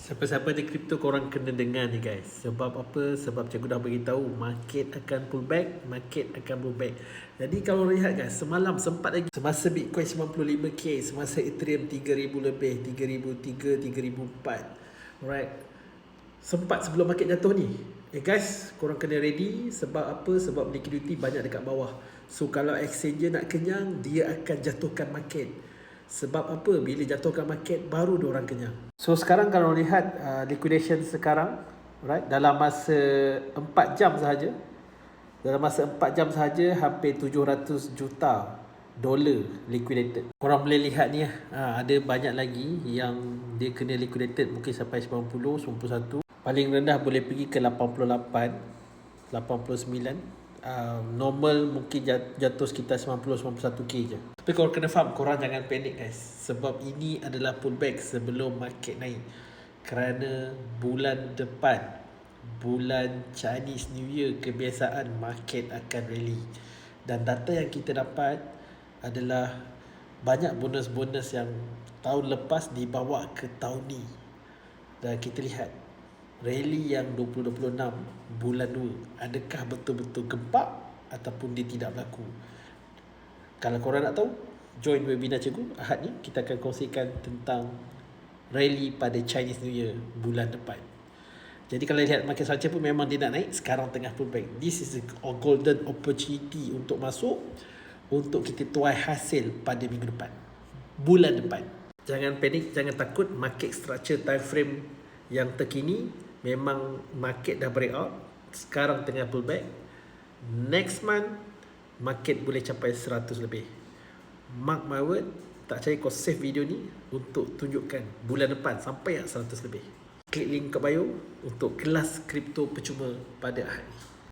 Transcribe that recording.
Siapa-siapa di kripto korang kena dengar ni guys. Sebab apa? Sebab cikgu dah beritahu market akan pullback, market akan pullback. Jadi kalau lihat guys, semalam sempat lagi semasa Bitcoin 95k, semasa Ethereum 3000 lebih, 3003, 3004. Alright. Sempat sebelum market jatuh ni. Guys, korang kena ready. Sebab apa? Sebab liquidity banyak dekat bawah. So kalau exchange nak kenyang, dia akan jatuhkan market. Sebab apa? Bila jatuhkan market, baru diorang kenyang. So sekarang kalau lihat liquidation sekarang, right, dalam masa 4 jam sahaja, hampir 700 juta dolar liquidated. Korang boleh lihat ni ada banyak lagi yang dia kena liquidated, mungkin sampai 90, 91. Paling rendah boleh pergi ke 88, 89. Normal mungkin jatuh sekitar 90-91k je. Tapi korang kena faham, korang jangan panik guys. Sebab ini adalah pullback sebelum market naik. Kerana bulan depan, bulan Chinese New Year, kebiasaan market akan rally. Dan data yang kita dapat adalah banyak bonus-bonus yang tahun lepas dibawa ke tahun ni. Dan kita lihat rally yang 2026 bulan 2, adakah betul-betul gempak ataupun dia tidak berlaku? Kalau korang nak tahu, join webinar cikgu Ahad ni. Kita akan kongsikan tentang rally pada Chinese New Year bulan depan. Jadi kalau lihat market structure pun memang dia nak naik, sekarang tengah pullback. This is a golden opportunity untuk masuk, untuk kita tuai hasil pada minggu depan, bulan depan. Jangan panik, jangan takut. Market structure time frame yang terkini, memang market dah breakout, sekarang tengah pullback. Next month market boleh capai 100 lebih. Mark my word, tak percaya kau save video ni untuk tunjukkan bulan depan sampai 100 lebih. Klik link kat bio untuk kelas kripto percuma pada Ahad ni.